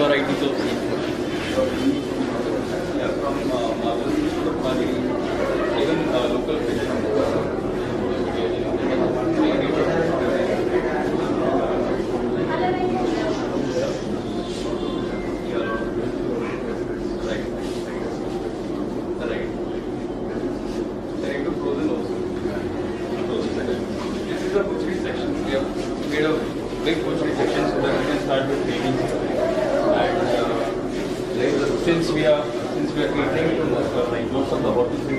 varieties of seafood. Yeah, from marbles to Pali, even local fish. Made a big butchery section so that we can start with babies. And since we are catering to most of the hotels in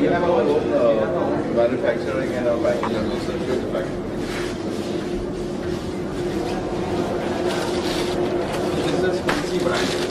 we have our own manufacturing and our packing and also factory. This is Poulsea brand.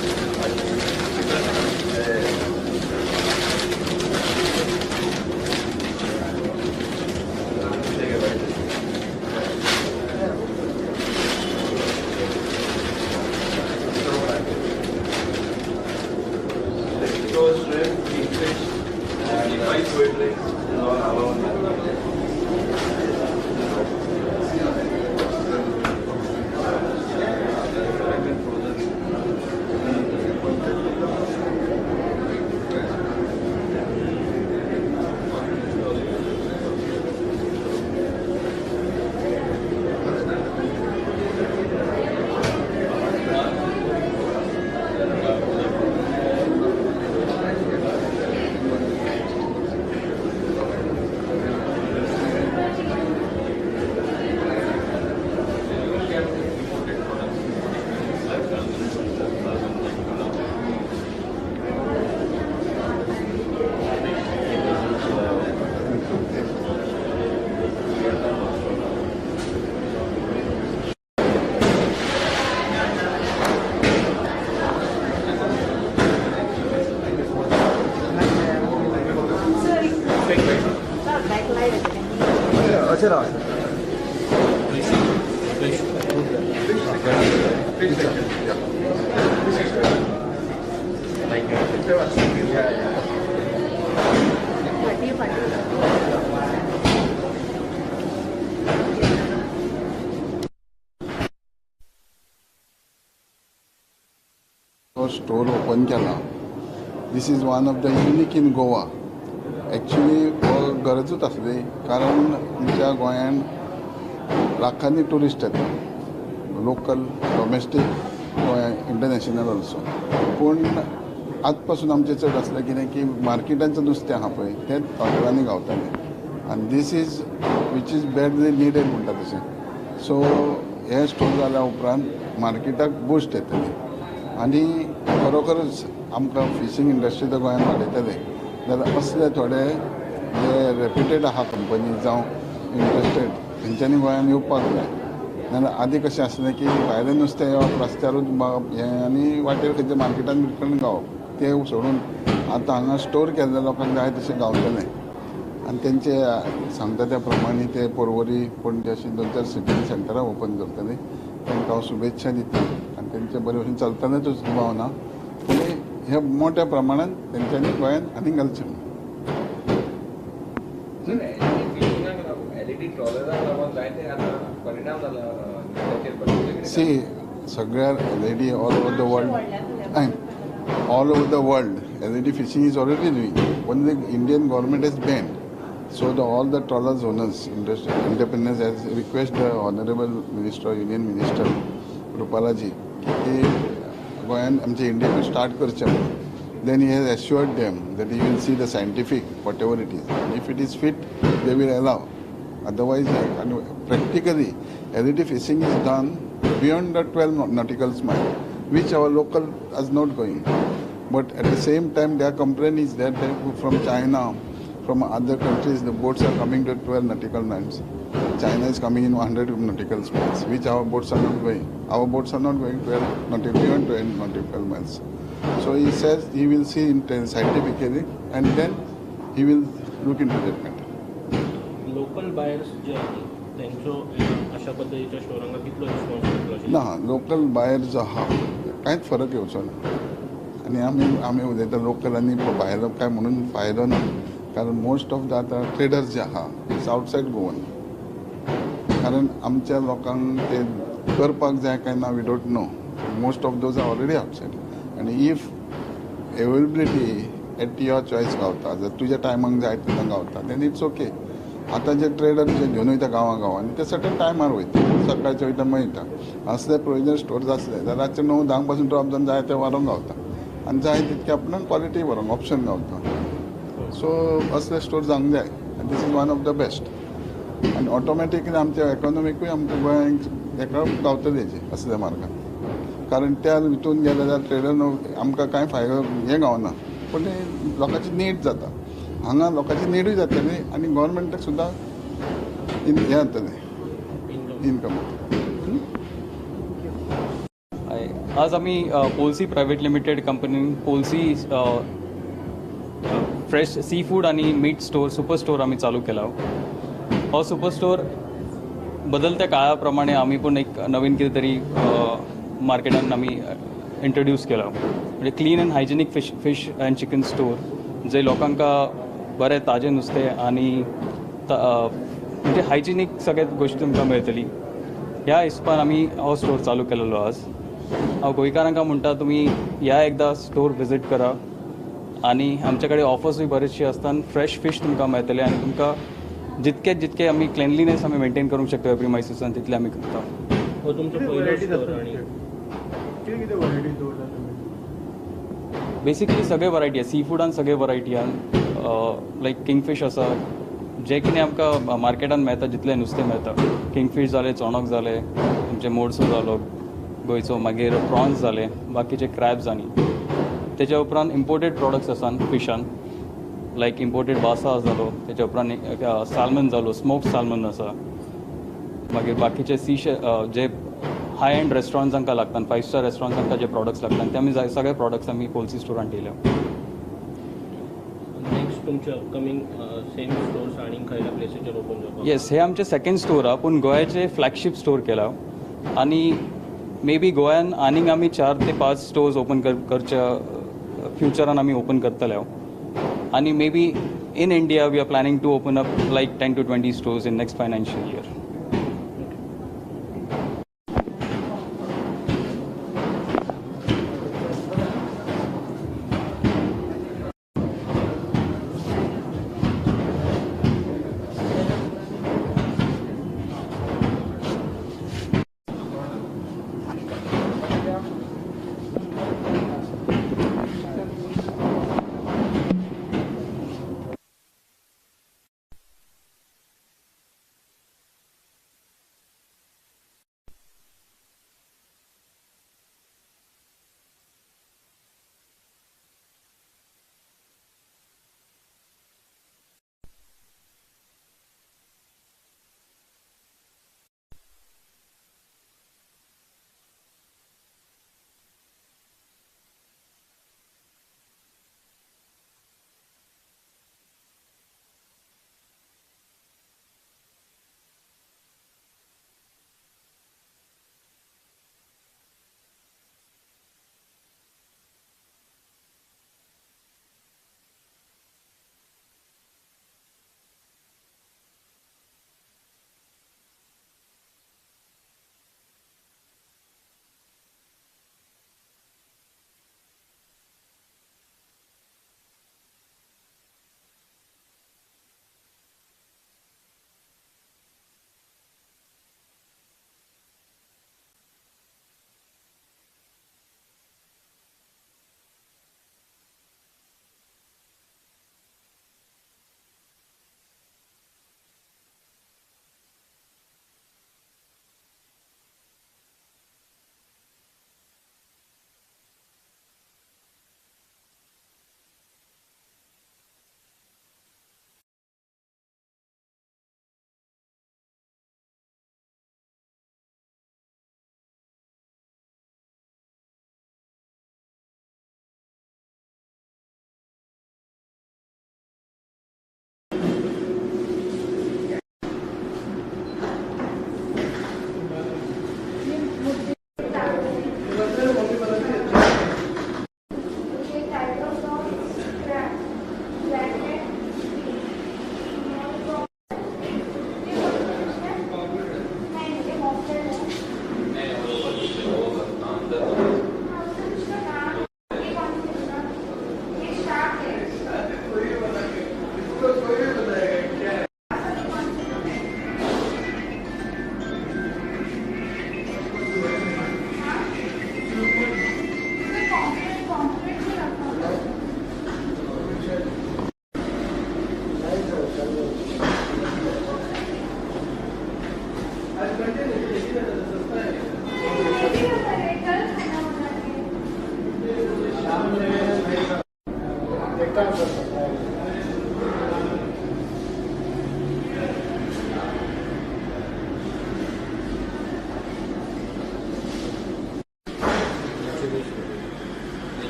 Thank you. Store open केला. This is one of the unique in Goa. Actually हो गरजूच आसली, कारण आमच्या गोंयान लाखांनी tourist येता, local, domestic, international also. पूण आज पासून आमचें चड आसलें कितें की मार्केटांचें नुस्तें आहा पळय तें हॉटेलांनी गावतालें, आनी this is which is badly needed म्हणटा तशें. सो हे स्टोर जाल्या उपरांत मार्केटाक बूस्ट येतली आनी खरोखरच आमकां फिशींग इंडस्ट्री जर गोंयांत वाडयतले जाल्यार असले थोडे जे रेप्युटेड आहा कंपनी जावं इंटरेस्टेड तेंच्यांनी गोंयांत येवपाक जाय. नाजाल्यार आदीं कशें आसलें की भायलें नुस्तें येवप, रस्त्यारूच हें आनी वाटेर खंयच्या मार्केटान विकून गावप, तें सोडून आतां हांगा स्टोर केल्ले लोकांक जाय तशें गावतलें. आनी तेंचे सांगता त्या प्रमाणे ते पर्वरी, पणजे अशीं 2-4 सिटी सेंटरां ओपन करतलीं. तांकां हांव शुभेच्छा दिता आनी तेंचे बरे भशेन चलतलेंच भावना. पूण हे मोठ्या प्रमाणात तेंच्यांनी गोंयांत आनी घालचें. सी सगळ्या LED all over the world LED fishing is already doing. Only the Indian government has banned. So all the trawlers owners, independence has request the Honorable Minister, Union Minister Rupalaji की गोंयान आमच्या इंडियेक start करचें. Then he has assured them that he will see the scientific whatever it is. And if it is fit, they will allow. Otherwise, practically, LED fishing is done beyond the 12 nautical miles, which our local is not going. But at the same time, their complaint is that from China, from other countries, the boats are coming to 12 nautical miles. China is coming in 100 nautical miles, which our boats are not going. Our boats are not going beyond 12 nautical miles. So he says he will see scientifically and then he will look into that matter. Local buyers जे आहेत त्यांचो अशा पद्धतीच्या स्टोरांना कितलो response ना, local buyers आहा कांयच फरक येवचो ना. आनी आमी उलयता लोकल आनी भायलो काय म्हणून फायदो ना, कारण मोस्ट ऑफ द आतां ट्रेडर्स जे आहा इट्स आवटसायड गोवन. कारण आमच्या लोकांक ते करपाक जाय काय ना we don't know. Most of those are already outside. आनी if availability at your choice गावता, जर तुज्या टायमाक जाय तेन्ना गावता, देन इट्स ओके. आतां जे ट्रेडर जे घेवन वयता गांवांनी ते सर्टन टायमार वयता, सकाळचे वयता मेळटा. असले प्रोविजन स्टोर्स आसले जाल्यार रातचे 9-10 पासून ड्रॉप जावन जाय ते व्हरोंक गावता आनी जाय तितके आपणाक क्वॉलिटी व्हरोंक ऑप्शन गावता. सो असले स्टोर जावंक जाय. This is one of the best. आनी ऑटोमॅटिकली आमच्या इकॉनॉमिकूय आमच्या गोंयांक एका गावतली असल्या मार्गान. कारण त्या हितून गेले जाल्यार ट्रेडर आमकां कांय फायदो हें गावना, पूण लोकांची नीड जाता. हांगा लोकांची नीडूय जातली आनी गव्हर्मेंटाक सुद्दां हें जातलें इनकम. आज आम्ही पोल्सी प्रायव्हेट लिमिटेड कंपनीन पोल्सी फ्रेश सी फूड आणि मीट स्टोर सुपर स्टोर आम्ही चालू केला. हो सुपर स्टोर बदलत्या काळाप्रमाणे आम्ही पण एक नवीन कितें तरी मार्केटान आम्ही इंट्रोड्यूस केला. म्हणजे clean and hygienic fish and chicken store, जे लोकांका बरें ताजें नुस्तें आनी म्हणजे हायजिनीक सगळे गोष्टी तुमकां मेळटली. ह्या हिसपान आमी हो स्टोर चालू केलेलो आज. हांव गोंयकारांका म्हणटा तुमी ह्या एकदा स्टोर विजीट करा आनी आमचे कडेन ऑफर्सूय बरेचशे आसता. फ्रेश फीश तुमकां मेळटले आनी तुमकां जितके आमी क्लेनलीनेस आमी मेंटेन करूंक शकता प्रिमायसिसान तितले आमी करता. हो तुमचो पयलो स्टोर आनी बेसिकली सगळे वरायटी आहे. सी फूडान सगळे वरायटी आहे. लायक किंगफीश आसा, जे कितें आमकां मार्केटान मेळटा जितलें नुस्तें मेळटा. किंगफीश जालें, चोणोक जालें, तुमचे मोडसो जालो गोंयचो, मागीर प्रॉन्स जाले, बाकीचे क्रॅब्स आनी तेच्या उपरांत इम्पोर्टेड प्रॉडक्ट्स आसात फिशान, लायक इम्पोर्टेड बासा जालो, तेच्या उपरांत साल्मन जालो, स्मोक्ड साल्मन आसा. मागीर बाकीचे जे हाय एंड रेस्टॉरंट्सांका लागतात, 5 स्टार रेस्टॉरंट्सांका जे प्रॉडक्ट्स लागतात ते आमी सगळे प्रॉडक्ट्स आमी पोल्सी स्टोरान ठेयल्या. नेक्स्ट तुमचे अपकमिंग सेम स्टोर्स आणि खंयच्या प्लेसीचेर ओपन जावपाक? येस, हे आमचे सेकंड स्टोर हा, पूण गोंयाचे फ्लॅगशीप स्टोर केला. आनी मे बी गोंयान आनीक आमी 4 ते 5 स्टोर्स ओपन करच्या फ्युचरान आमी ओपन करतले हांव आनी maybe in India we are planning to open up like 10 to 20 stores in next financial year.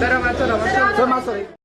तर मात्र